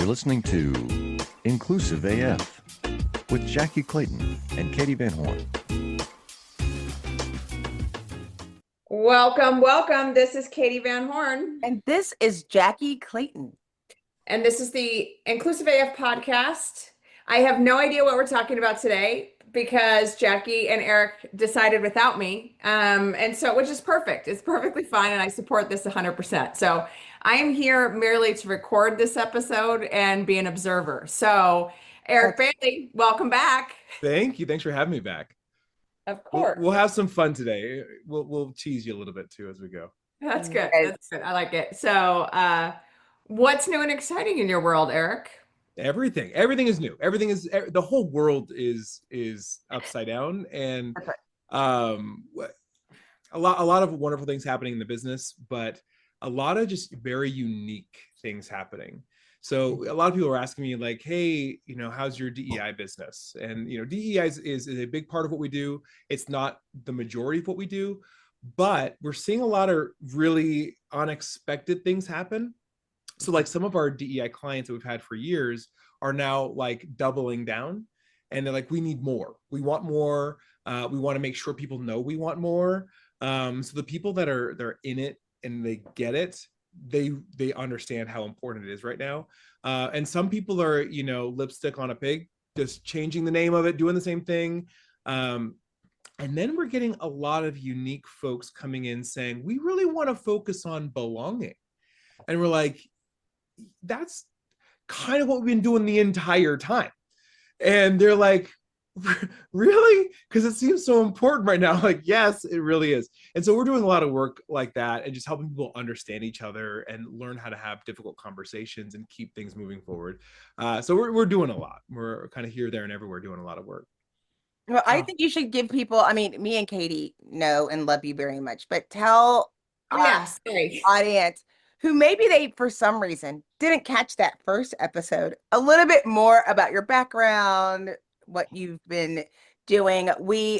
You're listening to Inclusive AF with Jackye Clayton and Katee Van Horn. Welcome, welcome. This is Katee Van Horn. And this is Jackye Clayton. And this is the Inclusive AF podcast. I have no idea what we're talking about today because Jackye and Eric decided without me. And so, which is perfect. It's perfectly fine. And I support this 100%. So I am here merely to record this episode and be an observer. So Eric Bailey, welcome back. Thank you. Thanks for having me back. Of course. We'll have some fun today. We'll tease you a little bit too as we go. That's good. That's good. I like it. So what's new and exciting in your world, Eric? Everything is new. Everything is, the whole world is upside down, and a lot of wonderful things happening in the business, but a lot of just very unique things happening. So a lot of people are asking me like, hey, how's your DEI business? And, DEI is a big part of what we do. It's not the majority of what we do, but we're seeing a lot of really unexpected things happen. So like some of our DEI clients that we've had for years are now like doubling down, and they're like, we need more. We want more. We want to make sure people know we want more. So the people they're in it and they get it, they understand how important it is right now. And some people are, lipstick on a pig, just changing the name of it, doing the same thing. And then we're getting a lot of unique folks coming in saying, we really want to focus on belonging. And we're like, that's kind of what we've been doing the entire time. And they're like, really? Because it seems so important right now. Like, yes, it really is. And so we're doing a lot of work like that and just helping people understand each other and learn how to have difficult conversations and keep things moving forward. So we're doing a lot. We're kind of here, there, and everywhere doing a lot of work. Well, I think you should give people, me and Katee know and love you very much, but tell our audience who maybe they, for some reason, didn't catch that first episode, a little bit more about your background, what you've been doing.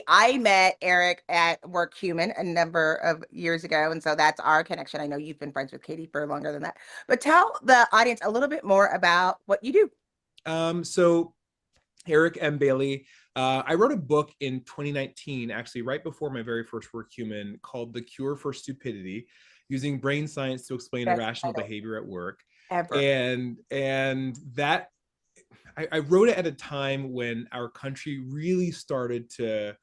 I met Eric at WorkHuman a number of years ago, and so that's our connection. I know you've been friends with Katee for longer than that, but tell the audience a little bit more about what you do. So Eric M. Bailey, I wrote a book in 2019, actually right before my very first WorkHuman, called The Cure for Stupidity, using brain science to explain irrational behavior at work. And that I wrote it at a time when our country really started to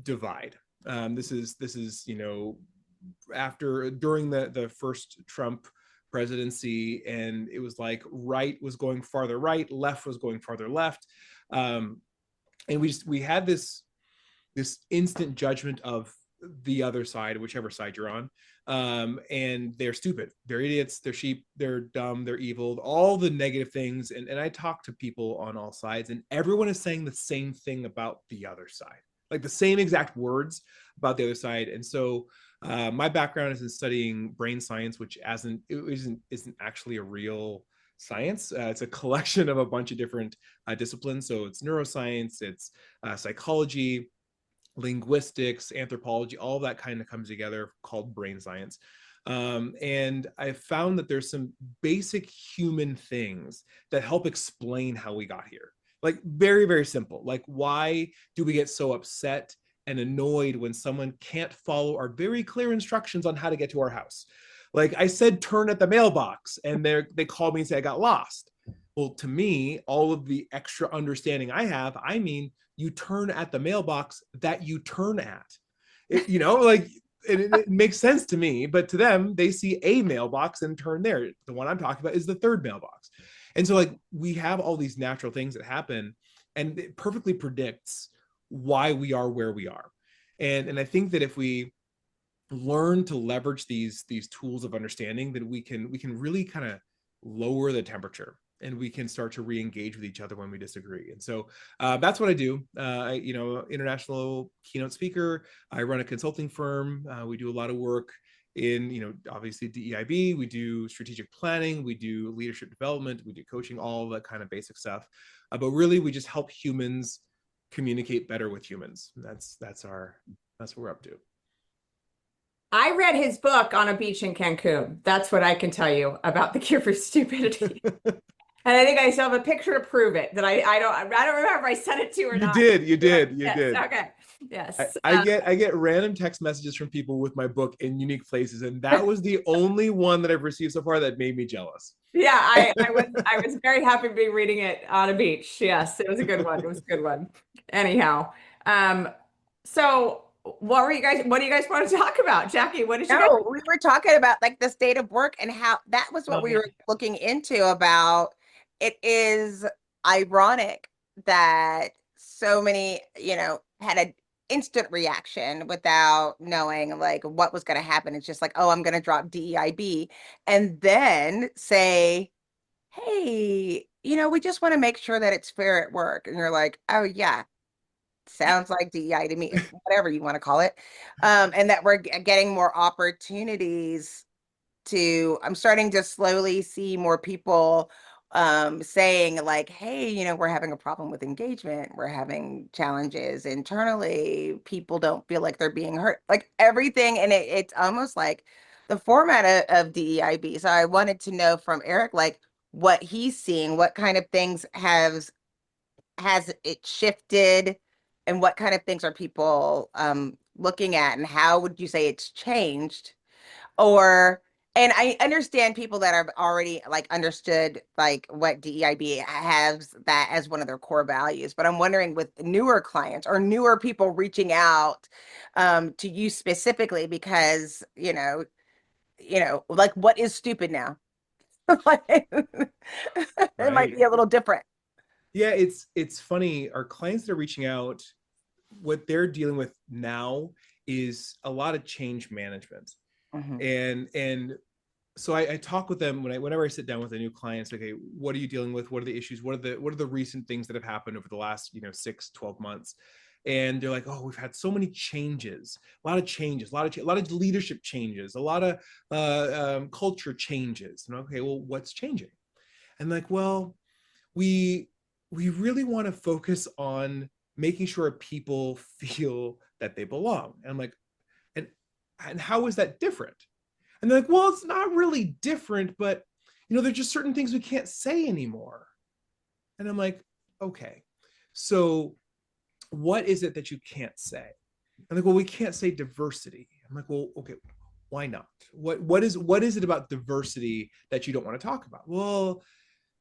divide. This is during the first Trump presidency, and it was like right was going farther right, left was going farther left, and we had this instant judgment of the other side, whichever side you're on. And they're stupid, they're idiots, they're sheep, they're dumb, they're evil, all the negative things. And I talk to people on all sides, and everyone is saying the same thing about the other side, like the same exact words about the other side. And so my background is in studying brain science, which isn't actually a real science. It's a collection of a bunch of different disciplines. So it's neuroscience, it's psychology, linguistics, anthropology, all that kind of comes together, called brain science. And I found that there's some basic human things that help explain how we got here. Like very, very simple. Like, why do we get so upset and annoyed when someone can't follow our very clear instructions on how to get to our house? Like I said, turn at the mailbox, and they called me and said I got lost. Well, to me, all of the extra understanding I have, I mean, you turn at the mailbox that you turn at. It makes sense to me, but to them, they see a mailbox and turn there. The one I'm talking about is the third mailbox. And so like we have all these natural things that happen, and it perfectly predicts why we are where we are. And I think that if we learn to leverage these tools of understanding, then we can really kind of lower the temperature, and we can start to re-engage with each other when we disagree. And so that's what I do. International keynote speaker. I run a consulting firm. We do a lot of work in, obviously DEIB. We do strategic planning. We do leadership development. We do coaching, all that kind of basic stuff. But really, we just help humans communicate better with humans. That's what we're up to. I read his book on a beach in Cancun. That's what I can tell you about The Cure for Stupidity. And I think I still have a picture to prove it that I don't remember if I sent it to you or not. You did. Yes, okay. Yes. I get random text messages from people with my book in unique places, and that was the only one that I've received so far that made me jealous. Yeah, I was very happy to be reading it on a beach. Yes, it was a good one. It was a good one. Anyhow, so what do you guys want to talk about? Jackye, what did you guys? No, we were talking about like the state of work and how that was what we were looking into about. It is ironic that so many, had an instant reaction without knowing like what was going to happen. It's just like, oh, I'm going to drop DEIB and then say, hey, we just want to make sure that it's fair at work. And you're like, oh yeah, sounds like DEI to me, whatever you want to call it. And that we're getting more opportunities I'm starting to slowly see more people saying like, hey, we're having a problem with engagement. We're having challenges internally. People don't feel like they're being heard, like everything. And it's almost like the format of DEIB. So I wanted to know from Eric, like what he's seeing, what kind of things has it shifted and what kind of things are people looking at and how would you say it's changed? And I understand people that have already like understood like what DEIB has that as one of their core values, but I'm wondering with newer clients or newer people reaching out to you specifically because, like what is stupid now? Like, it might be a little different. Yeah, it's funny. Our clients that are reaching out, what they're dealing with now is a lot of change management. And so I talk with them whenever I sit down with a new client, okay, what are you dealing with? What are the issues? What are the recent things that have happened over the last 6-12 months? And they're like, oh, we've had so many changes, a lot of changes, a lot of leadership changes, a lot of culture changes. And okay, well, what's changing? And like, well, we really want to focus on making sure people feel that they belong. And I'm like, and how is that different? And they're like, well, it's not really different, but there's just certain things we can't say anymore. And I'm like, okay, so what is it that you can't say? And like, well, we can't say diversity. I'm like, well, okay, why not? What is it about diversity that you don't want to talk about? Well,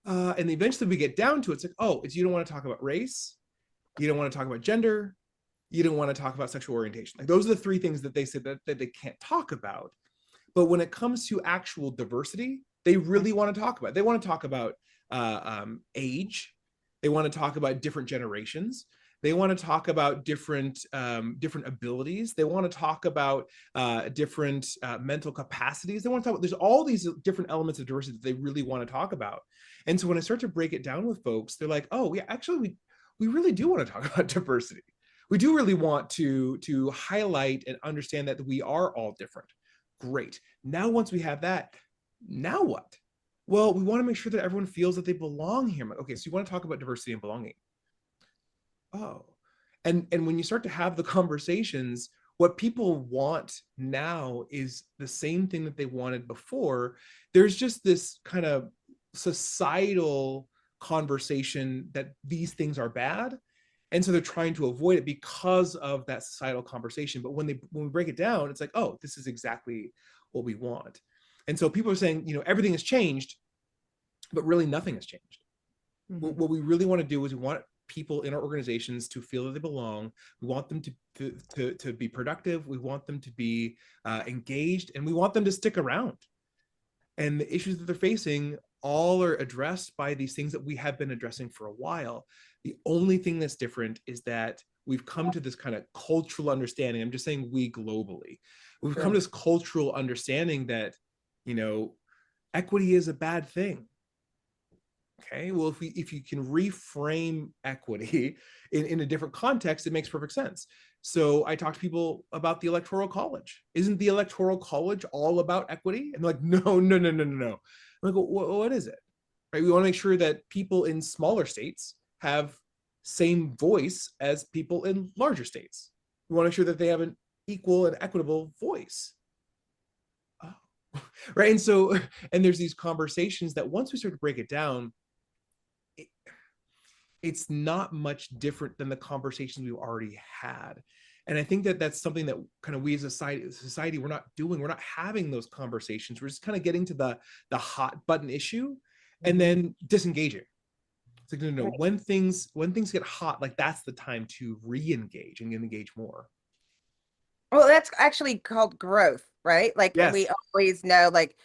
and eventually we get down to it's like, oh, it's you don't want to talk about race, you don't want to talk about gender, you don't want to talk about sexual orientation. Like those are the three things that they said that they can't talk about. But when it comes to actual diversity, they really want to talk about it. They want to talk about age. They want to talk about different generations. They want to talk about different abilities. They want to talk about different mental capacities. They want to talk about, there's all these different elements of diversity that they really want to talk about. And so when I start to break it down with folks, they're like, oh, yeah, actually, we really do want to talk about diversity. We do really want to highlight and understand that we are all different. Great. Now, once we have that, now what? Well, we want to make sure that everyone feels that they belong here. Okay, so you want to talk about diversity and belonging. Oh, and when you start to have the conversations, what people want now is the same thing that they wanted before. There's just this kind of societal conversation that these things are bad. And so they're trying to avoid it because of that societal conversation. But when we break it down, it's like, oh, this is exactly what we want. And so people are saying, everything has changed, but really nothing has changed. Mm-hmm. What we really want to do is we want people in our organizations to feel that they belong. We want them to be productive. We want them to be engaged, and we want them to stick around. And the issues that they're facing all are addressed by these things that we have been addressing for a while. The only thing that's different is that we've come to this kind of cultural understanding. I'm just saying we globally. We've come to this cultural understanding that, equity is a bad thing. Okay, well, if you can reframe equity in a different context, it makes perfect sense. So I talk to people about the Electoral College. Isn't the Electoral College all about equity? And they're like, no. I'm like, well, what is it? Right? We want to make sure that people in smaller states have same voice as people in larger states. We want to make sure that they have an equal and equitable voice. Oh. Right. And there's these conversations that once we start to break it down, it's not much different than the conversations we've already had. And I think that that's something that kind of we as a society, we're not doing. We're not having those conversations. We're just kind of getting to the hot button issue and then disengaging. It's like, no. When things get hot, like that's the time to re-engage and engage more. Well, that's actually called growth, right? Like we always know, like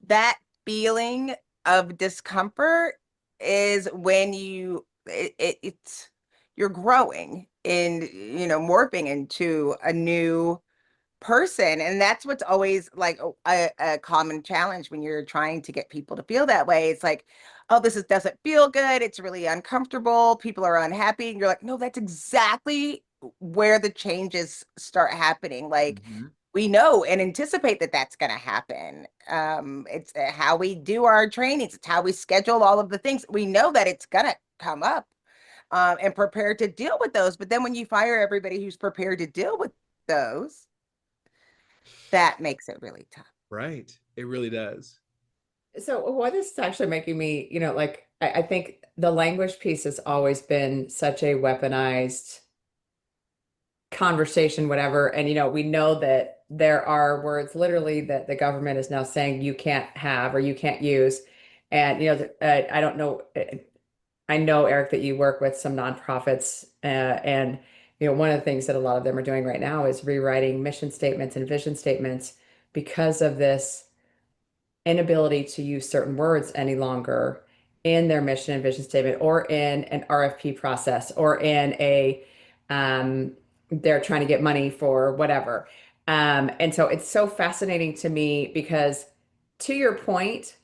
that feeling of discomfort is when it's you're growing and morphing into a new person, and that's what's always like a common challenge when you're trying to get people to feel that way. It's like, oh, doesn't feel good, it's really uncomfortable, people are unhappy, and you're like, no, that's exactly where the changes start happening. Like we know and anticipate that that's going to happen. It's how we do our trainings, it's how we schedule all of the things. We know that it's going to come up, and prepared to deal with those. But then when you fire everybody who's prepared to deal with those, that makes it really tough. Right. It really does. So what is actually making me, like, I think the language piece has always been such a weaponized conversation, whatever. And, we know that there are words literally that the government is now saying you can't have or you can't use. And, I don't know, I know, Eric, that you work with some nonprofits, and one of the things that a lot of them are doing right now is rewriting mission statements and vision statements because of this inability to use certain words any longer in their mission and vision statement, or in an RFP process, or in a they're trying to get money for whatever. And so it's so fascinating to me because, to your point,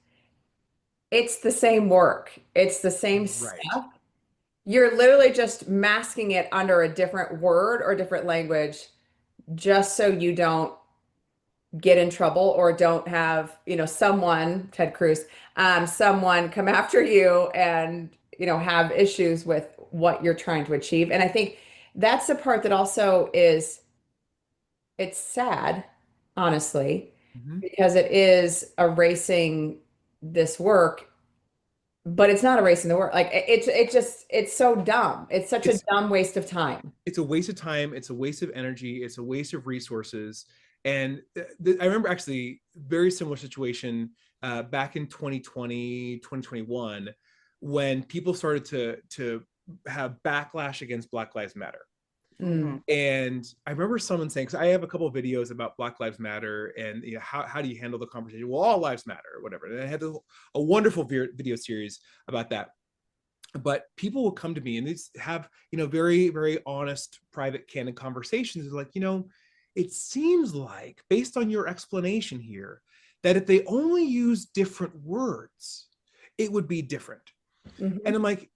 it's the same work. It's the same stuff. You're literally just masking it under a different word or different language just so you don't get in trouble or don't have, someone, Ted Cruz, someone come after you and, have issues with what you're trying to achieve. And I think that's the part that also is, it's sad, honestly, because it is erasing this work, but it's not erasing the work. Like it's so dumb. It's such a dumb waste of time. It's a waste of time. It's a waste of energy. It's a waste of resources. And I remember actually very similar situation back in 2020, 2021, when people started to have backlash against Black Lives Matter. And I remember someone saying, because I have a couple of videos about Black Lives Matter and how do you handle the conversation? Well, all lives matter or whatever. And I had a wonderful video series about that. But people will come to me and they have, very, very honest, private, candid conversations. It's like, it seems like, based on your explanation here, that if they only use different words, it would be different. And I'm like,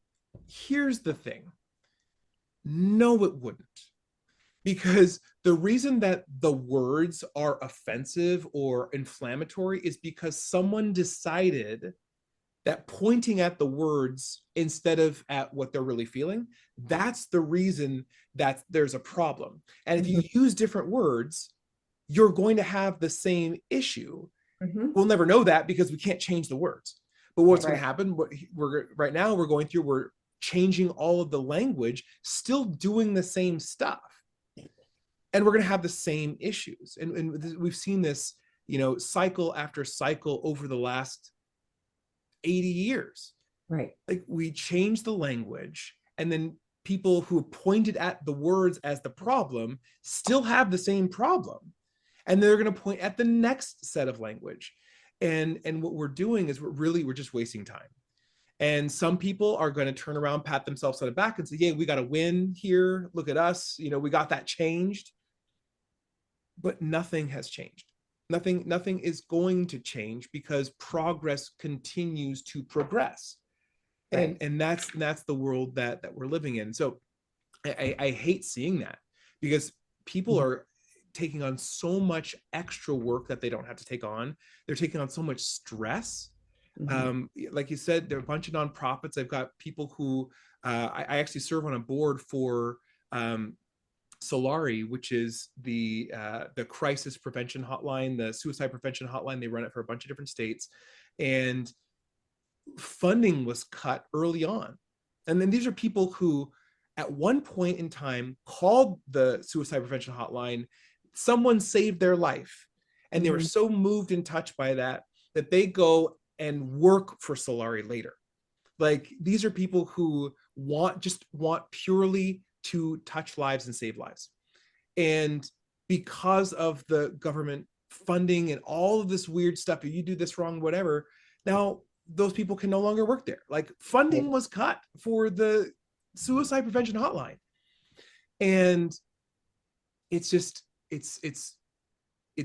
here's the thing. No, it wouldn't. Because the reason that the words are offensive or inflammatory is because someone decided that pointing at the words instead of at what they're really feeling, that's the reason that there's a problem. And if you use different words, you're going to have the same issue. We'll never know that because we can't change the words. But what's going to happen, right now we're going through, we're changing all of the language, still doing the same stuff. And we're going to have the same issues. And we've seen this, cycle after cycle over the last 80 years. Right. Like we changed the language, and then people who pointed at the words as the problem still have the same problem. And they're going to point at the next set of language. And what we're doing is we're just wasting time. And some people are going to turn around, pat themselves on the back and say, yeah, we got a win here. Look at us. We got that changed. But nothing has changed. Nothing is going to change because progress continues to progress. Right. And that's the world that we're living in. So I hate seeing that because people are taking on so much extra work that they don't have to take on. They're taking on so much stress. Like you said, there are a bunch of nonprofits. I've got people who I actually serve on a board for Solari, which is the crisis prevention hotline, the suicide prevention hotline. They run it for a bunch of different states, and funding was cut early on And then these are people who at one point in time called the suicide prevention hotline. Someone saved their life. And they were so moved and touched by that they go and work for Solari later. Like, these are people who want purely to touch lives and save lives. And because of the government funding and all of this weird stuff, if you do this wrong, whatever, now those people can no longer work there. Like, funding was cut for the suicide prevention hotline. And it's just, it's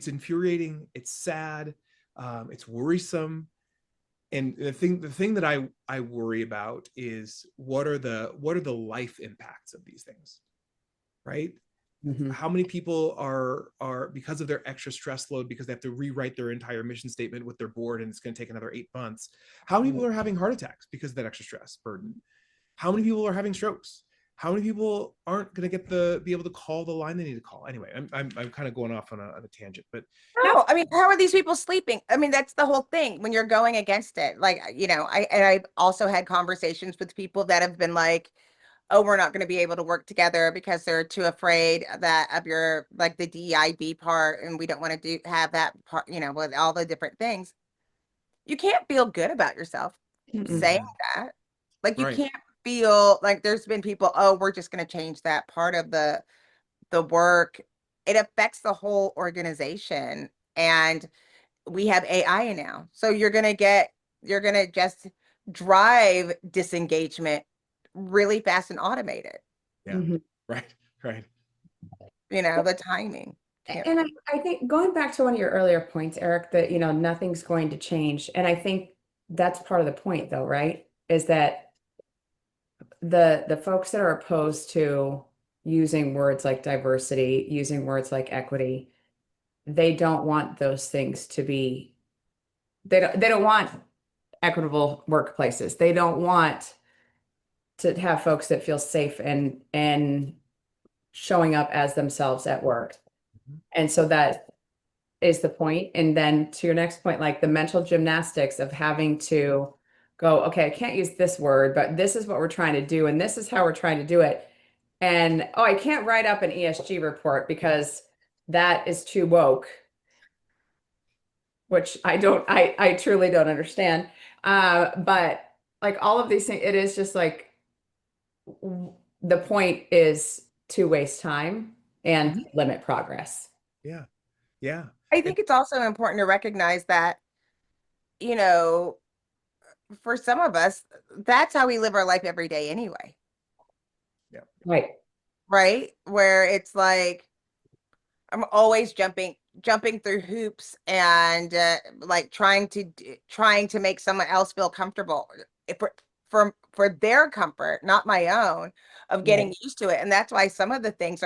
infuriating. It's sad. It's worrisome. And the thing that I worry about is what are the life impacts of these things, right? How many people are because of their extra stress load, because they have to rewrite their entire mission statement with their board, and it's going to take another 8 months. How many people are having heart attacks because of that extra stress burden? How many people are having strokes? How many people aren't going to be able to call the line they need to call? Anyway, I'm kind of going off on a tangent, but no, I mean, how are these people sleeping? I mean, that's the whole thing when you're going against it. Like, I've also had conversations with people that have been like, oh, we're not going to be able to work together because they're too afraid that of your, like, the DEIB part, and we don't want to have that part, with all the different things. You can't feel good about yourself saying that. Like, you can't feel like there's been people, oh, we're just going to change that part of the work. It affects the whole organization. And we have AI now. So you're going to just drive disengagement really fast and automated. Yeah. Right. The timing. And I think going back to one of your earlier points, Eric, that, nothing's going to change. And I think that's part of the point, though, right? Is that the folks that are opposed to using words like diversity, using words like equity, they don't want those things to be, they don't want equitable workplaces. They don't want to have folks that feel safe and showing up as themselves at work. And so that is the point. And then to your next point, like the mental gymnastics of having to go, okay, I can't use this word, but this is what we're trying to do. And this is how we're trying to do it. And, oh, I can't write up an ESG report because that is too woke, which I truly don't understand. But like all of these things, it is just like, the point is to waste time and limit progress. Yeah. I think it's also important to recognize that, for some of us, that's how we live our life every day anyway. Yeah. Right. Where it's like, I'm always jumping through hoops and like trying to make someone else feel comfortable for their comfort, not my own, of getting used to it. And that's why some of the things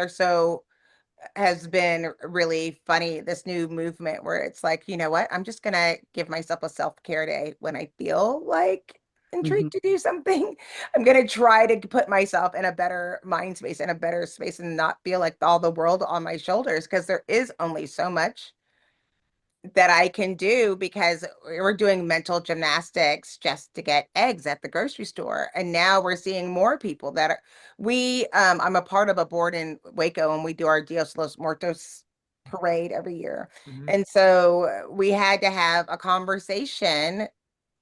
has been really funny, this new movement where it's like, you know what, I'm just gonna give myself a self-care day when I feel like intrigued to do something. I'm gonna try to put myself in a better mind space, in a better space, and not feel like all the world on my shoulders, because there is only so much that I can do, because we're doing mental gymnastics just to get eggs at the grocery store. And now we're seeing more people that are, I'm a part of a board in Waco, and we do our Dios Los Muertos parade every year. And so we had to have a conversation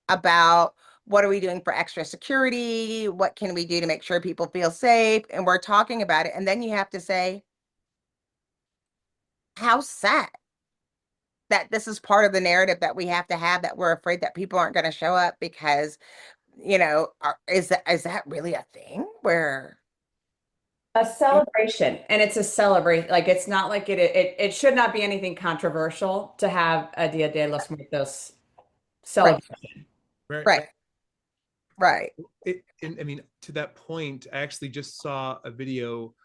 about what are we doing for extra security? What can we do to make sure people feel safe? And we're talking about it. And then you have to say, how sad that this is part of the narrative that we have to have, that we're afraid that people aren't going to show up because, is that really a thing where a celebration? And it's a celebration. Like, it's not like it should not be anything controversial to have a Dia de los Muertos celebration. Right. And I mean, to that point, I actually just saw a video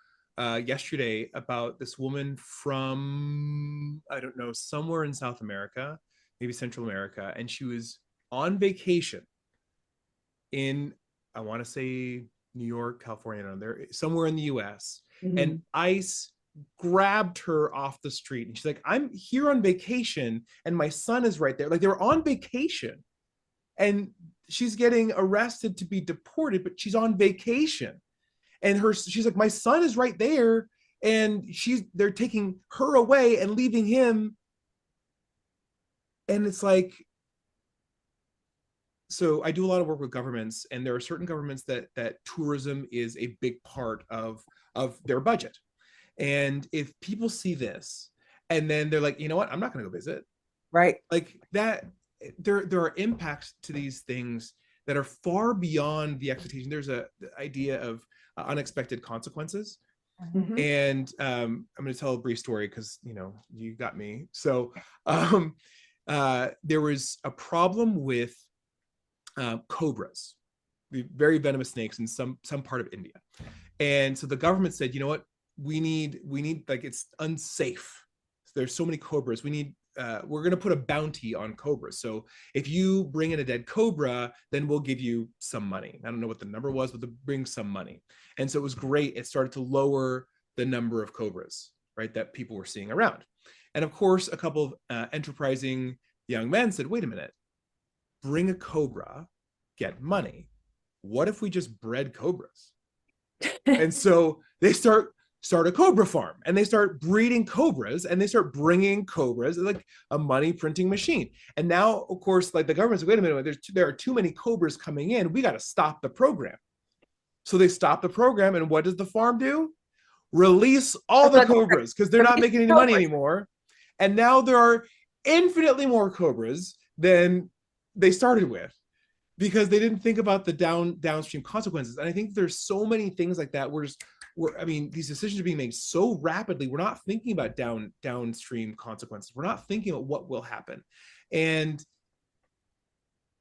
yesterday about this woman from, I don't know, somewhere in South America, maybe Central America, and she was on vacation in, I want to say New York, California, somewhere in the US, and ICE grabbed her off the street, and she's like, I'm here on vacation and my son is right there. Like, they were on vacation, and she's getting arrested to be deported, but she's on vacation. And she's like, my son is right there, and they're taking her away and leaving him. And it's like, so I do a lot of work with governments, and there are certain governments that tourism is a big part of their budget. And if people see this and then they're like, you know what, I'm not going to go visit. Right. Like that, there are impacts to these things that are far beyond the expectation. There's the idea of unexpected consequences. Mhm. And I'm going to tell a brief story because, you know, you got me. So there was a problem with cobras, the very venomous snakes in some part of India. And so the government said, you know what, we need like, it's unsafe. There's so many cobras. We're going to put a bounty on cobras. So if you bring in a dead cobra, then we'll give you some money. I don't know what the number was, but bring some money. And so it was great. It started to lower the number of cobras, right, that people were seeing around. And of course, a couple of enterprising young men said, wait a minute, bring a cobra, get money. What if we just bred cobras? And so they start a cobra farm, and they start breeding cobras, and they start bringing cobras, like a money printing machine. And now, of course, like the government's like, wait a minute, there are too many cobras coming in. We got to stop the program. So they stop the program, and what does the farm do? Release all the cobras, because they're not making any money anymore. And now there are infinitely more cobras than they started with, because they didn't think about the downstream consequences. And I think there's so many things like that where I mean, these decisions are being made so rapidly. We're not thinking about downstream consequences. We're not thinking about what will happen. And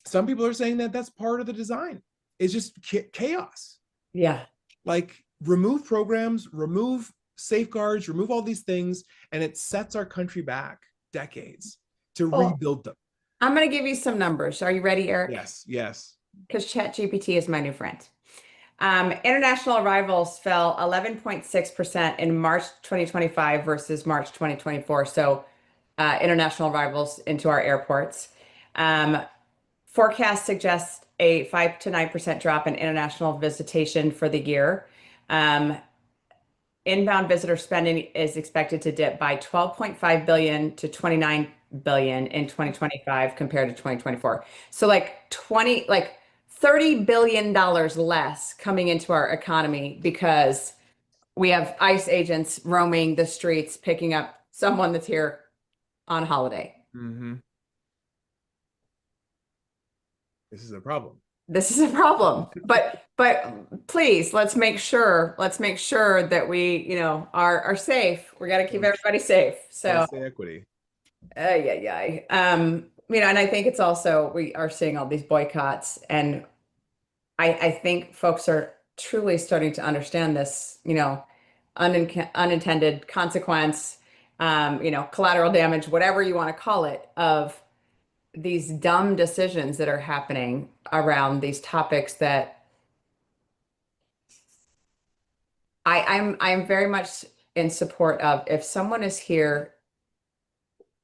some people are saying that that's part of the design. It's just chaos. Yeah. Like, remove programs, remove safeguards, remove all these things, and it sets our country back decades to rebuild them. I'm going to give you some numbers. Are you ready, Eric? Yes. Because ChatGPT is my new friend. International arrivals fell 11.6% in March 2025 versus March 2024. So international arrivals into our airports. Forecasts suggest a 5 to 9% drop in international visitation for the year. Inbound visitor spending is expected to dip by 12.5 billion to 29 billion in 2025 compared to 2024. So like $30 billion less coming into our economy because we have ICE agents roaming the streets, picking up someone that's here on holiday. Mm-hmm. This is a problem. This is a problem, but please, let's make sure that we, are safe. We got to keep everybody safe. So equity. yeah. And I think it's also, we are seeing all these boycotts, and I think folks are truly starting to understand this, unintended consequence, collateral damage, whatever you want to call it, of these dumb decisions that are happening around these topics that I'm very much in support of. If someone is here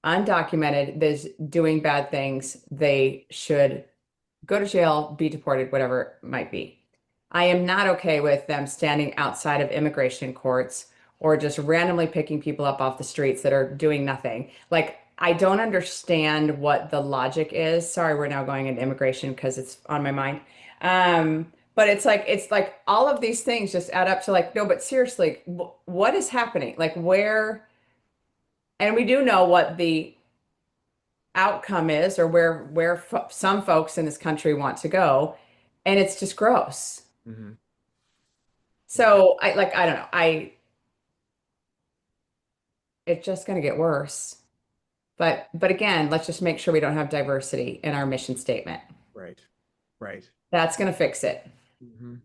undocumented, that's doing bad things, they should go to jail, be deported, whatever it might be. I am not okay with them standing outside of immigration courts or just randomly picking people up off the streets that are doing nothing. Like, I don't understand what the logic is. Sorry, we're now going into immigration because it's on my mind. But it's like all of these things just add up to like, no, but seriously, what is happening? Like, where, and we do know what the outcome is, or where some folks in this country want to go, and it's just gross. Mm-hmm. So I don't know. It's just going to get worse. But again, let's just make sure we don't have diversity in our mission statement. Right. That's going to fix it. Mm-hmm.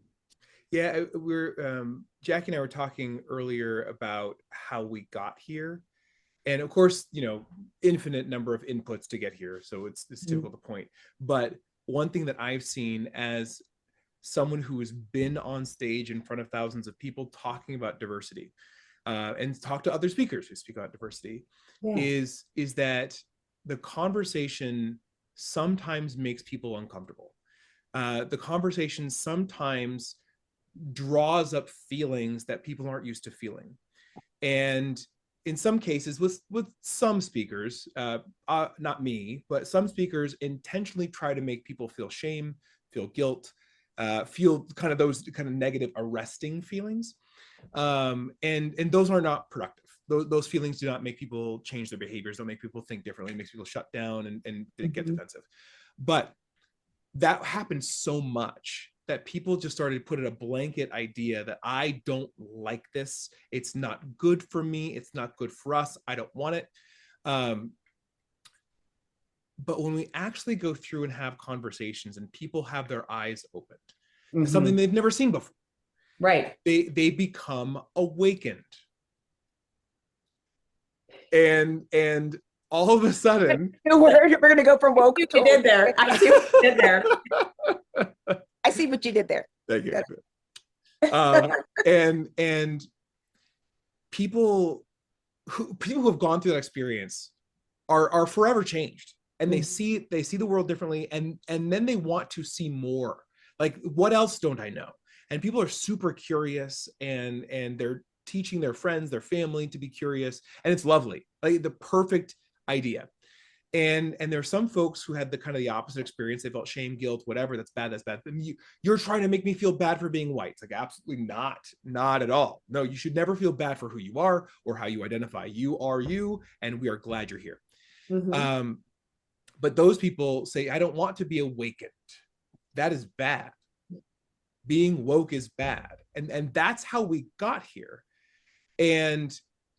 Yeah, we're Jackye and I were talking earlier about how we got here, and of course, infinite number of inputs to get here, so it's difficult to point. But one thing that I've seen as someone who has been on stage in front of thousands of people talking about diversity, and talk to other speakers who speak about diversity, is that the conversation sometimes makes people uncomfortable. the conversation sometimes draws up feelings that people aren't used to feeling. And in some cases, with some speakers, not me, but some speakers intentionally try to make people feel shame, feel guilt, feel kind of those kind of negative arresting feelings. And those are not productive. Those feelings do not make people change their behaviors, don't make people think differently, it makes people shut down and get defensive. But that happened so much that people just started putting a blanket idea that I don't like this. It's not good for me. It's not good for us. I don't want it. But when we actually go through and have conversations and people have their eyes opened, something they've never seen before, right? They become awakened. And all of a sudden, we're going to go from woke. You did there. I see what you did there. I see what you did there. Thank you. And people who have gone through that experience are forever changed, and they see the world differently, and then they want to see more. Like, what else don't I know? And people are super curious, and they're teaching their friends, their family to be curious, and it's lovely, like the perfect idea. And there's some folks who had the kind of the opposite experience. They felt shame, guilt, whatever. That's bad. That's bad. You're trying to make me feel bad for being white. It's like, absolutely not at all. No, you should never feel bad for who you are or how you identify. You are you, and we are glad you're here. But those people say, I don't want to be awakened. That is bad. Being woke is bad. And that's how we got here. And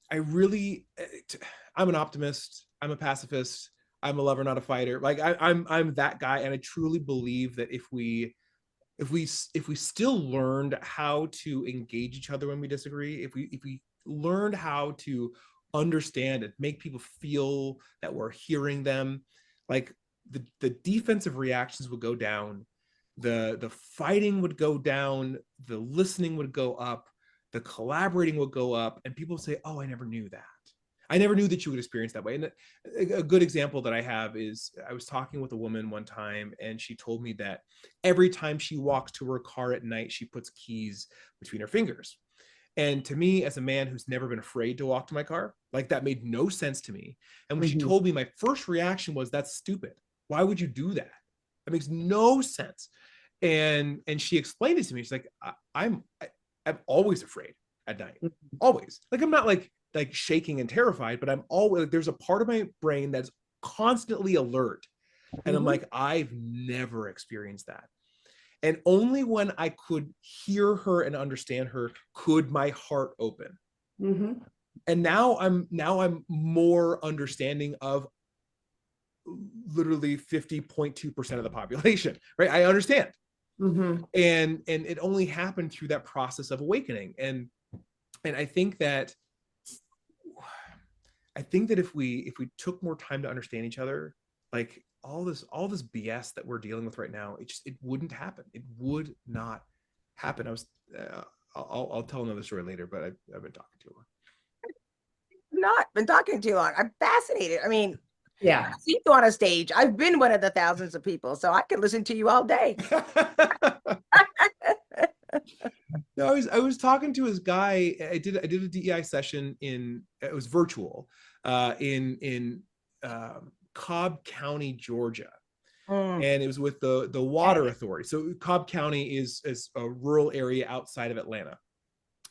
I'm an optimist. I'm a pacifist. I'm a lover, not a fighter. Like I'm that guy. And I truly believe that if we still learned how to engage each other when we disagree, if we learned how to understand and make people feel that we're hearing them, like the defensive reactions would go down, the fighting would go down, the listening would go up, the collaborating would go up, and people say, oh, I never knew that. I never knew that you would experience that way. And a good example that I have is I was talking with a woman one time, and she told me that every time she walks to her car at night, she puts keys between her fingers. And to me, as a man who's never been afraid to walk to my car, like that made no sense to me. And when she told me, my first reaction was, that's stupid. Why would you do that? That makes no sense. And she explained it to me. She's like, I'm always afraid at night. Always. Like, I'm not like shaking and terrified, but I'm always, there's a part of my brain that's constantly alert. And I'm like, I've never experienced that. And only when I could hear her and understand her could my heart open. And now I'm more understanding of literally 50.2% of the population, right? I understand. And it only happened through that process of awakening. And I think that if we took more time to understand each other, like all this BS that we're dealing with right now, it wouldn't happen. It would not happen. I'll tell another story later, but I've been talking too long. Not been talking too long. I'm fascinated. I mean, yeah, I've seen you on a stage. I've been one of the thousands of people, so I could listen to you all day. No, I was talking to this guy. I did a DEI session it was virtual, in Cobb County, Georgia. And it was with the water authority. So Cobb County is a rural area outside of Atlanta.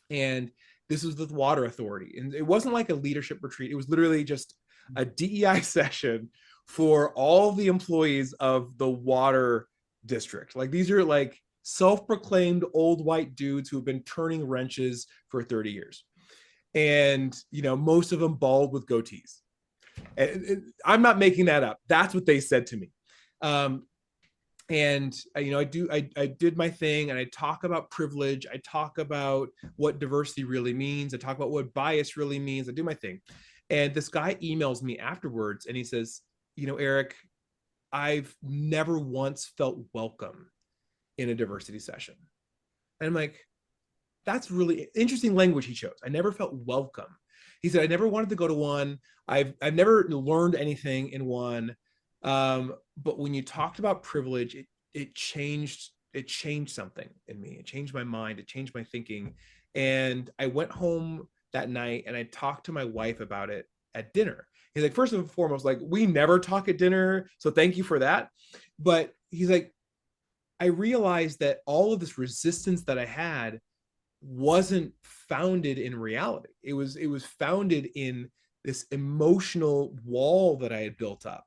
And this was the water authority. And it wasn't like a leadership retreat. It was literally just a DEI session for all the employees of the water district. Like, these are like self-proclaimed old white dudes who have been turning wrenches for 30 years. And, most of them bald with goatees. And I'm not making that up. That's what they said to me. And I did my thing, and I talk about privilege. I talk about what diversity really means. I talk about what bias really means. I do my thing. And this guy emails me afterwards, and he says, Eric, I've never once felt welcome in a diversity session. And I'm like, that's really interesting language he chose. I never felt welcome. He said, I never wanted to go to one. I've never learned anything in one. But when you talked about privilege, it changed something in me. It changed my mind. It changed my thinking. And I went home that night and I talked to my wife about it at dinner. He's like, first and foremost, like, we never talk at dinner, so thank you for that. But he's like, I realized that all of this resistance that I had wasn't founded in reality. It was founded in this emotional wall that I had built up.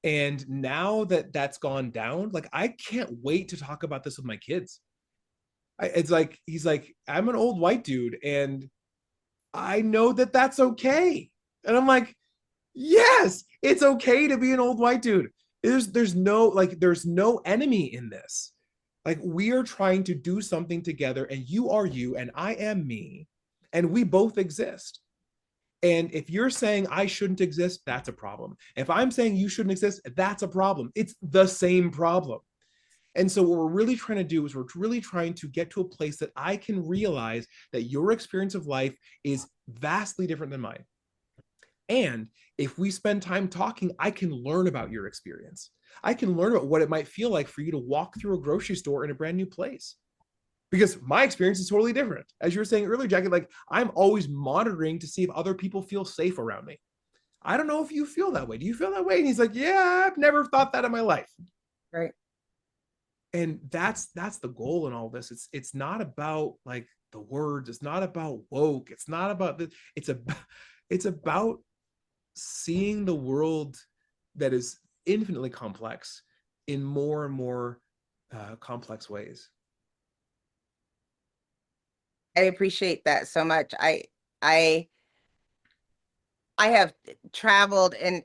And now that that's gone down, like, I can't wait to talk about this with my kids. It's like, he's like, I'm an old white dude and I know that that's okay. And I'm like, yes, it's okay to be an old white dude. There's no enemy in this. Like, we are trying to do something together, and you are you and I am me, and we both exist. And if you're saying I shouldn't exist, that's a problem. If I'm saying you shouldn't exist, that's a problem. It's the same problem. And so what we're really trying to do is we're really trying to get to a place that I can realize that your experience of life is vastly different than mine. And if we spend time talking, I can learn about your experience. I can learn about what it might feel like for you to walk through a grocery store in a brand new place. Because my experience is totally different. As you were saying earlier, Jackye, like, I'm always monitoring to see if other people feel safe around me. I don't know if you feel that way. Do you feel that way? And he's like, yeah, I've never thought that in my life. Right. And that's the goal in all this. It's not about like the words. It's not about woke. It's not about the, it's about seeing the world that is infinitely complex in more and more complex ways. I appreciate that so much. I have traveled and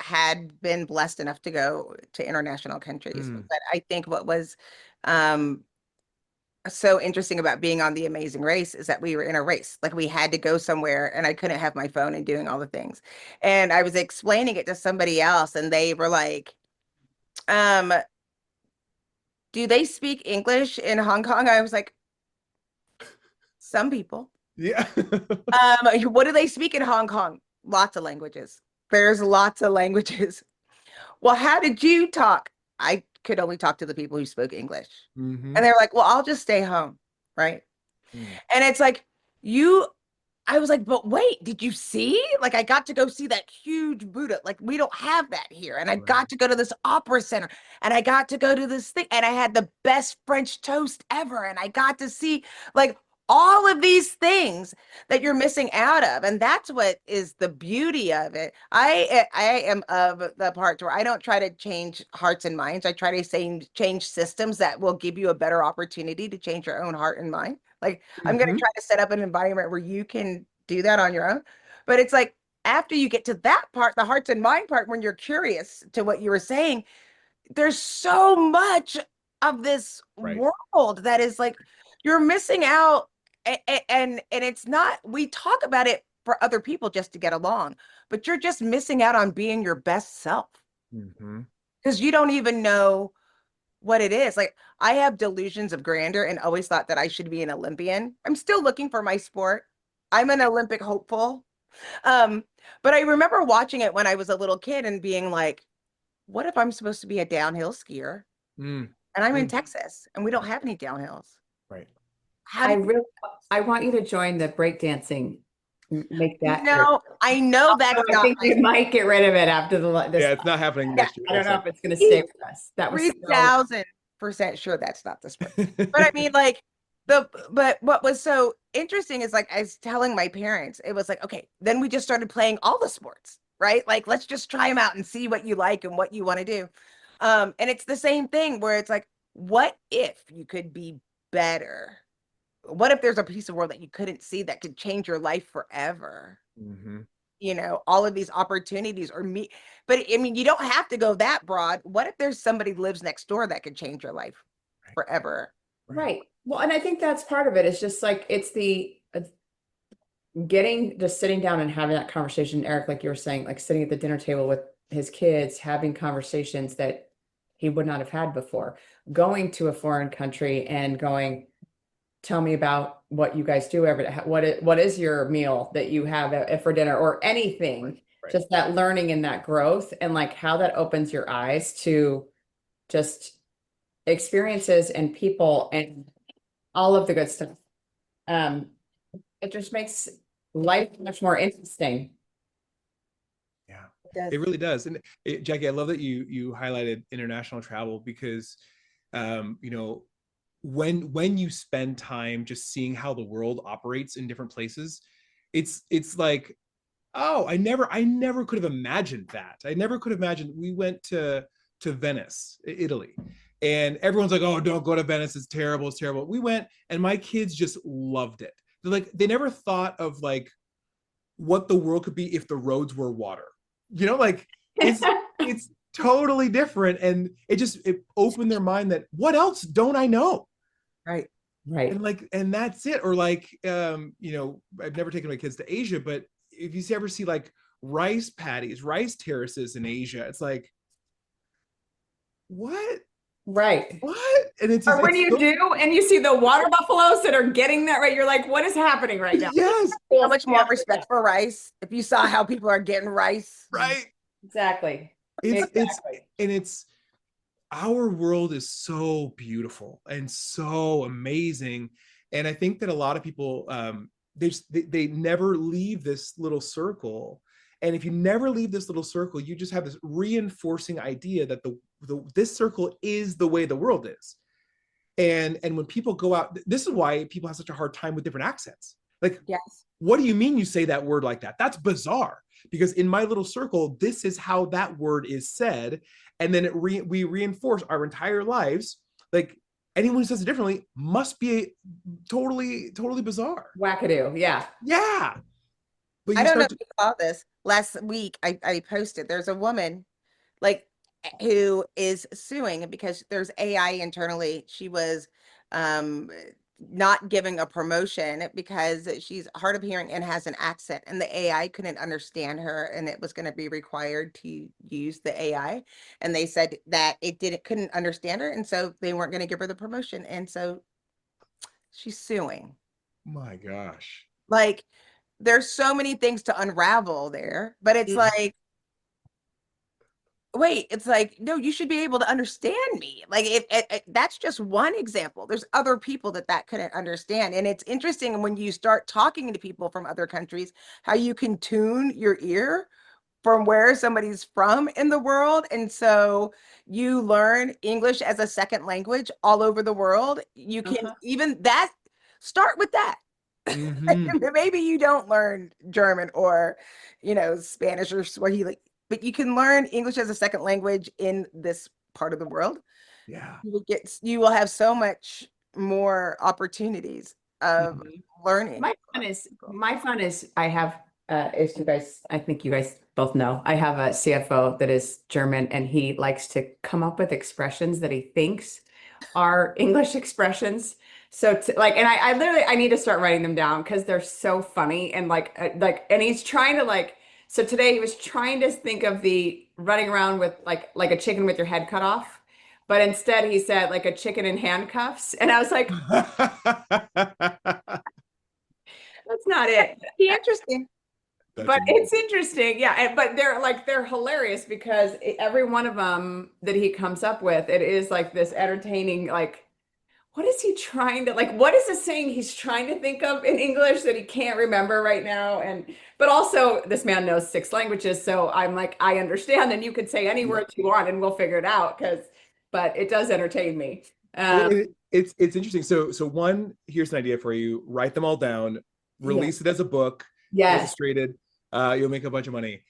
had been blessed enough to go to international countries. But I think what was so interesting about being on The Amazing Race is that we were in a race. Like, we had to go somewhere and I couldn't have my phone and doing all the things. And I was explaining it to somebody else and they were like, do they speak English in Hong Kong? I was like, some people. Yeah. What do they speak in Hong Kong? Lots of languages. There's lots of languages. Well, how did you talk? I could only talk to the people who spoke English. Mm-hmm. And they're like, well, I'll just stay home. Right. And it's like, I was like, but wait, did you see? Like, I got to go see that huge Buddha. Like, we don't have that here. And I got to go to this opera center and I got to go to this thing and I had the best French toast ever. And I got to see like all of these things that you're missing out of. And that's what is the beauty of it. I am of the part where I don't try to change hearts and minds. I try to change systems that will give you a better opportunity to change your own heart and mind. Like, I'm going to try to set up an environment where you can do that on your own. But it's like, after you get to that part, the hearts and mind part, when you're curious to what you were saying, there's so much of this world that is like, you're missing out. And it's not, we talk about it for other people just to get along, but you're just missing out on being your best self. Because you don't even know what it is. Like, I have delusions of grandeur and always thought that I should be an Olympian. I'm still looking for my sport. I'm an Olympic hopeful. But I remember watching it when I was a little kid and being like, what if I'm supposed to be a downhill skier? And I'm in Texas and we don't have any downhills. Right. I want you to join the breakdancing. Make that. No, I know that's I think we might get rid of it after this. Yeah, it's not happening next year. I don't know if it's going to stay with us. That was 3,000% sure that's not the sport. But I mean, like, but what was so interesting is, like, I was telling my parents, it was like, okay, then we just started playing all the sports, right? Like, let's just try them out and see what you like and what you want to do. And it's the same thing where it's like, what if you could be better? What if there's a piece of world that you couldn't see that could change your life forever? You know, all of these opportunities but I mean, you don't have to go that broad. What if there's somebody lives next door that could change your life forever? Right. Well, and I think that's part of it. It's just like, it's the just sitting down and having that conversation, Eric, like you were saying, like sitting at the dinner table with his kids, having conversations that he would not have had before, going to a foreign country and going, tell me about what you guys do every day. What is your meal that you have for dinner or anything? Just that learning and that growth and like how that opens your eyes to just experiences and people and all of the good stuff. It just makes life much more interesting. Yeah, does. it really does. And Jackye, I love that you highlighted international travel because, you know, when you spend time just seeing how the world operates in different places, it's like, oh, I never could have imagined that. I never could have imagined. We went to Venice, Italy, and everyone's like, oh, don't go to Venice, it's terrible, it's terrible. We went, and my kids just loved it. They're like, they never thought of like what the world could be if the roads were water. You know, like it's totally different, and it opened their mind that what else don't I know? Right. Right. And like, and that's it. Or like, you know, I've never taken my kids to Asia, but if you ever see like rice paddies, rice terraces in Asia, it's like, what? Right. And it's Or when you do and you see the water buffaloes that are getting that right, you're like, what is happening right now? Yes, How much more respect for rice if you saw how people are getting rice. right. Exactly. It's our world is so beautiful and so amazing, and I think that a lot of people they never leave this little circle. And if you never leave this little circle, you just have this reinforcing idea that this circle is the way the world is. And when people go out, this is why people have such a hard time with different accents. Like, Yes. what do you mean you say that word like that? That's bizarre. Because in my little circle, this is how that word is said. And then we reinforce our entire lives. Like, anyone who says it differently must be totally bizarre. Wackadoo. Yeah. Yeah. But I don't know if you saw this. Last week, I posted, there's a woman like who is suing because there's AI internally. She was not giving a promotion because she's hard of hearing and has an accent, and the AI couldn't understand her, and it was going to be required to use the AI. And they said that it couldn't understand her, and so they weren't going to give her the promotion. And so she's suing. My gosh. Like, there's so many things to unravel there, but it's like, wait, it's like, no, you should be able to understand me. Like, that's just one example. There's other people that couldn't understand. And it's interesting when you start talking to people from other countries, how you can tune your ear from where somebody's from in the world. And so you learn English as a second language all over the world. You can even that start with that. Maybe you don't learn German or, Spanish or Swahili, but you can learn English as a second language in this part of the world. Yeah. You will have so much more opportunities of learning. My fun is I have, as you guys, I think you guys both know, I have a CFO that is German, and he likes to come up with expressions that he thinks are English expressions. So and I literally, I need to start writing them down because they're so funny. And and he's trying to so today he was trying to think of the running around with like a chicken with your head cut off. But instead he said like a chicken in handcuffs. And I was like, that's not it. Interesting. But it's interesting. Yeah. But they're hilarious because every one of them that he comes up with, it is like this entertaining, like, what is he trying to, what is this saying he's trying to think of in English that he can't remember right now? But also this man knows 6 languages. So I'm like, I understand. And you could say any words you want and we'll figure it out but it does entertain me. It's interesting. So one, here's an idea for you. Write them all down, release it as a book, illustrated. You'll make a bunch of money.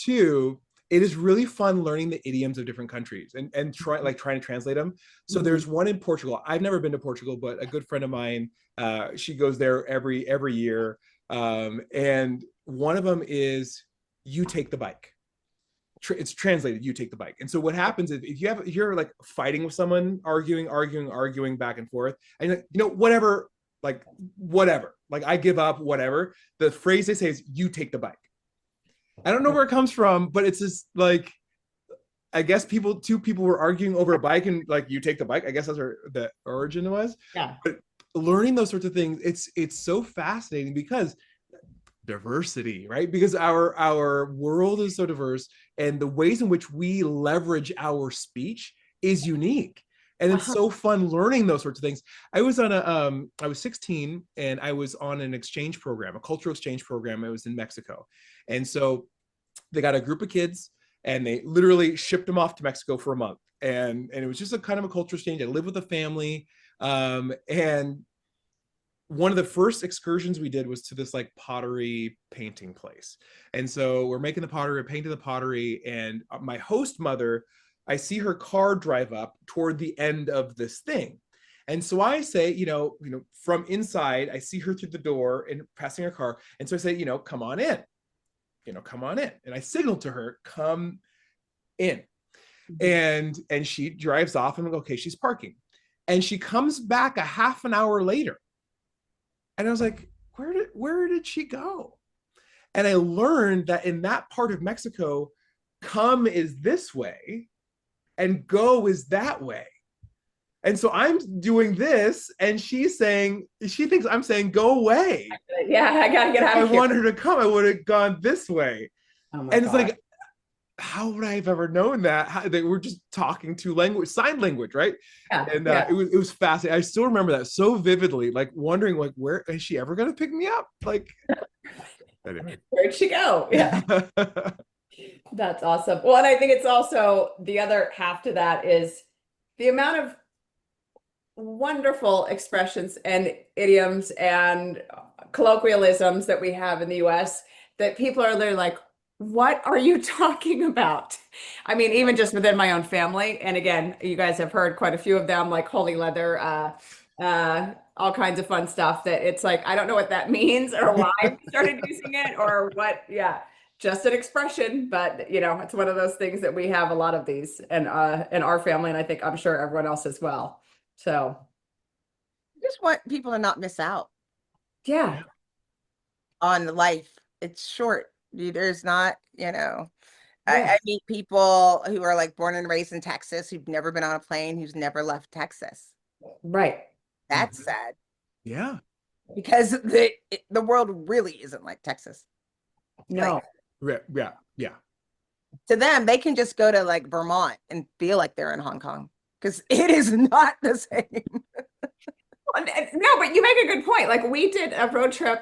2, it is really fun learning the idioms of different countries and trying to translate them. So there's one in Portugal. I've never been to Portugal, but a good friend of mine, she goes there every year. And one of them is you take the bike. It's translated, you take the bike. And so what happens is if you're like fighting with someone, arguing back and forth, and whatever, like I give up, whatever. The phrase they say is you take the bike. I don't know where it comes from, but it's just like, I guess two people were arguing over a bike and like, you take the bike. I guess that's where the origin was. Yeah. But learning those sorts of things, it's so fascinating because diversity, right? Because our world is so diverse, and the ways in which we leverage our speech is unique. And it's so fun learning those sorts of things. I was on I was 16 and I was on an exchange program, a cultural exchange program. I was in Mexico. And so they got a group of kids and they literally shipped them off to Mexico for a month. And it was just a kind of a cultural exchange. I lived with a family. And one of the first excursions we did was to this like pottery painting place. And so we're making the pottery, painting the pottery, and my host mother, I see her car drive up toward the end of this thing. And so I say, from inside, I see her through the door and passing her car. And so I say, come on in, come on in. And I signal to her, come in. And she drives off and I'm like, okay, she's parking. And she comes back a half an hour later. And I was like, where did she go? And I learned that in that part of Mexico, come is this way and go is that way. And so I'm doing this and she thinks I'm saying, go away. Yeah, I gotta get out of here. I want her to come. I would have gone this way. Oh my and it's God. like, how would I have ever known that? They were just talking to sign language, right? Yeah, and yeah. it was fascinating. I still remember that so vividly, like wondering, like, where is she ever going to pick me up? Like, anyway. Where'd she go? Yeah. That's awesome. Well, and I think it's also the other half to that is the amount of wonderful expressions and idioms and colloquialisms that we have in the US that people are literally like, what are you talking about? I mean, even just within my own family. And again, you guys have heard quite a few of them, like holy leather, all kinds of fun stuff that it's like, I don't know what that means or why I started using it or what. Yeah, just an expression. But, it's one of those things that we have a lot of these in our family. And I think I'm sure everyone else as well. So just want people to not miss out. Yeah. On life. It's short. There's not, I meet people who are like born and raised in Texas, who've never been on a plane, who's never left Texas. Right. That's sad. Yeah. Because the world really isn't like Texas. No. Yeah. To them, they can just go to like Vermont and feel like they're in Hong Kong because it is not the same. No, but you make a good point. Like we did a road trip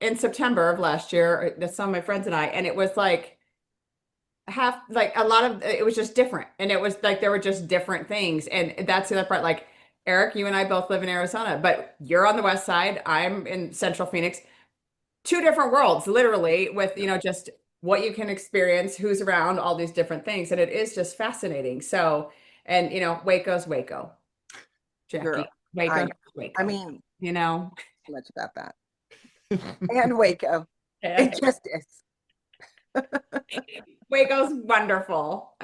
in September of last year, some of my friends and I, and it was like it was just different. And it was like, there were just different things. And that's the other part. Like Eric, you and I both live in Arizona, but you're on the West Side. I'm in Central Phoenix, 2 different worlds, literally with, just what you can experience, who's around, all these different things. And it is just fascinating. So, and Waco's Waco. Jackye, Girl, Waco. I mean, much about that. And Waco. It just is. Waco's wonderful.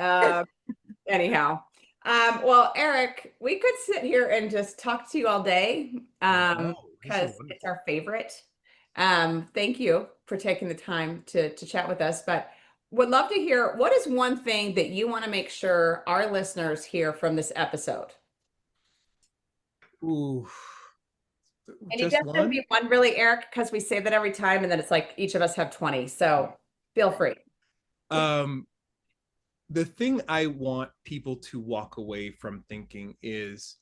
Anyhow. Well, Eric, we could sit here and just talk to you all day because it's our favorite. Thank you for taking the time to chat with us, but would love to hear, what is one thing that you want to make sure our listeners hear from this episode? Ooh. And it doesn't have to be one really, Eric, because we say that every time and then it's like each of us have 20. So feel free. The thing I want people to walk away from thinking is,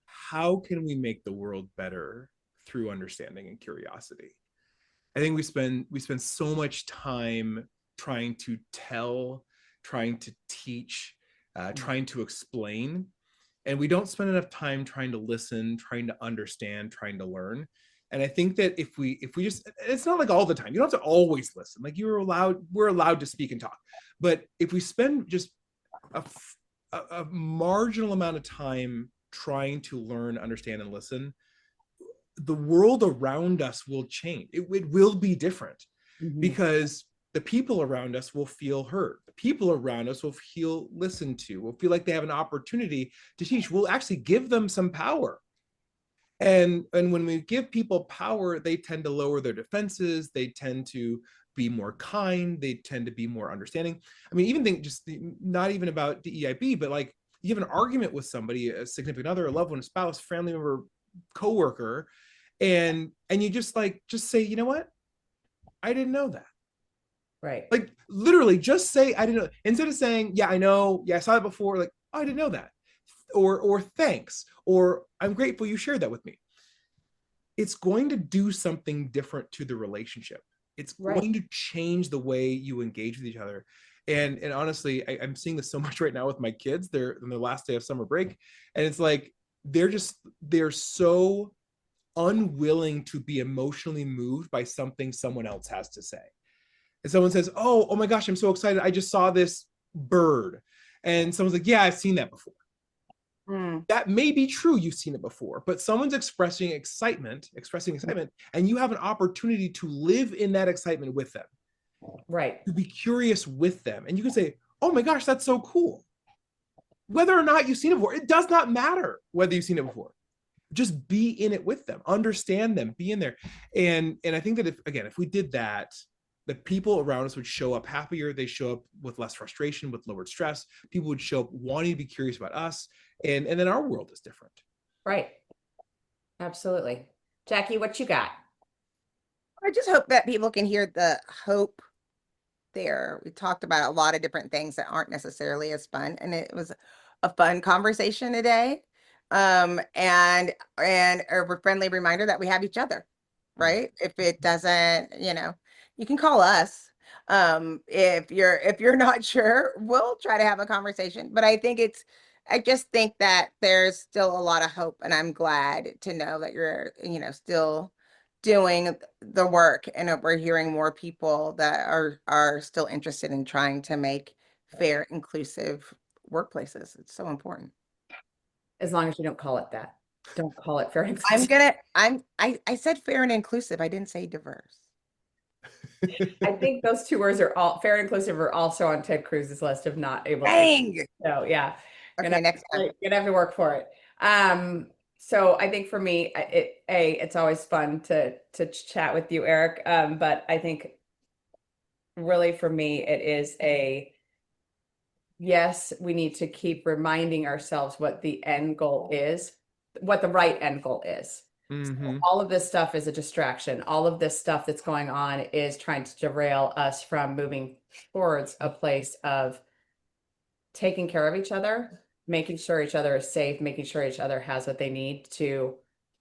how can we make the world better through understanding and curiosity? I think we spend so much time trying to tell, trying to teach, trying to explain. And we don't spend enough time trying to listen, trying to understand, trying to learn. And I think that if we just, it's not like all the time, you don't have to always listen. Like we're allowed to speak and talk. But if we spend just a marginal amount of time trying to learn, understand, and listen, the world around us will change. It will be different because the people around us will feel heard. The people around us will feel listened to, will feel like they have an opportunity to teach. We'll actually give them some power. And when we give people power, they tend to lower their defenses. They tend to be more kind. They tend to be more understanding. I mean, even think just not even about DEIB, but like you have an argument with somebody, a significant other, a loved one, a spouse, family member, coworker, and you just say, you know what? I didn't know that. Right. Like literally just say, I didn't know. Instead of saying, yeah, I know. Yeah, I saw it before. Like, oh, I didn't know that. or thanks, or I'm grateful you shared that with me, it's going to do something different to the relationship. It's going to change the way you engage with each other. And honestly, I'm seeing this so much right now with my kids. They're in their last day of summer break, and it's like they're so unwilling to be emotionally moved by something someone else has to say. And someone says, oh my gosh, I'm so excited, I just saw this bird. And someone's like, yeah, I've seen that before. That may be true, you've seen it before, but someone's expressing excitement, and you have an opportunity to live in that excitement with them. Right. To be curious with them. And you can say, oh my gosh, that's so cool. Whether or not you've seen it before, it does not matter whether you've seen it before. Just be in it with them, understand them, be in there. And I think that if we did that, the people around us would show up happier. They show up with less frustration, with lowered stress. People would show up wanting to be curious about us. And then our world is different. Right. Absolutely. Jackye, what you got? I just hope that people can hear the hope there. We talked about a lot of different things that aren't necessarily as fun, and it was a fun conversation today. And a friendly reminder that we have each other, right? If it doesn't, you can call us. If you're not sure, we'll try to have a conversation. But I just think that there's still a lot of hope, and I'm glad to know that you're, still doing the work, and that we're hearing more people that are still interested in trying to make fair, inclusive workplaces. It's so important. As long as you don't call it that. Don't call it fair and inclusive. I said fair and inclusive. I didn't say diverse. I think those two words are all fair and inclusive are also on Ted Cruz's list of not able Dang. to. So yeah. Okay, next time. You're gonna have to work for it. So I think for me, it's always fun to chat with you, Eric. But I think really for me, it is yes, we need to keep reminding ourselves what the end goal is, what the right end goal is. So all of this stuff is a distraction. All of this stuff that's going on is trying to derail us from moving towards a place of taking care of each other, making sure each other is safe, making sure each other has what they need to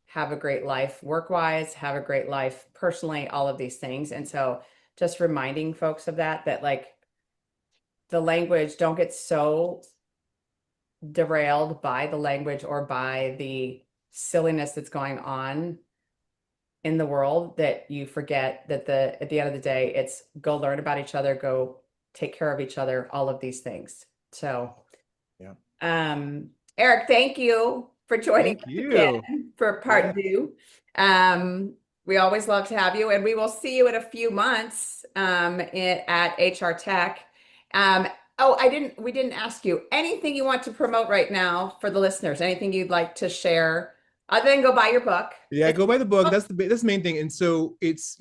have a great life work-wise, have a great life personally, all of these things. And so just reminding folks of that like the language, don't get so derailed by the language or by the silliness that's going on in the world that you forget that at the end of the day, it's go learn about each other, go take care of each other, all of these things. So Eric, thank you for joining us again for part 2. We always love to have you, and we will see you in a few months at HR Tech. We didn't ask you anything you want to promote right now for the listeners, anything you'd like to share other than go buy your book. Yeah, go buy the book. That's the main thing. And so it's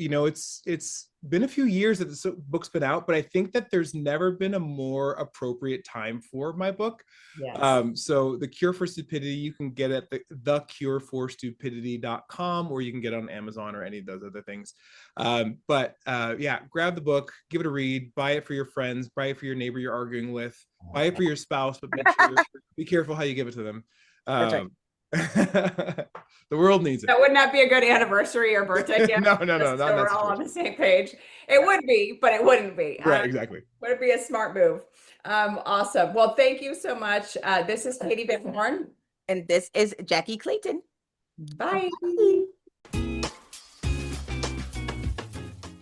been a few years that this book's been out, but I think that there's never been a more appropriate time for my book. Yes. So The Cure for Stupidity, you can get at thecureforstupidity.com, or you can get it on Amazon or any of those other things. But grab the book, give it a read, buy it for your friends, buy it for your neighbor you're arguing with, buy it for your spouse, but make sure be careful how you give it to them. The world needs it. That would not be a good anniversary or birthday gift. No, so we're all on the same page. It would be, but it wouldn't be. Right, exactly. Would it be a smart move? Awesome. Well, thank you so much. This is Katee Van Horn. And this is Jackye Clayton. Bye. Bye.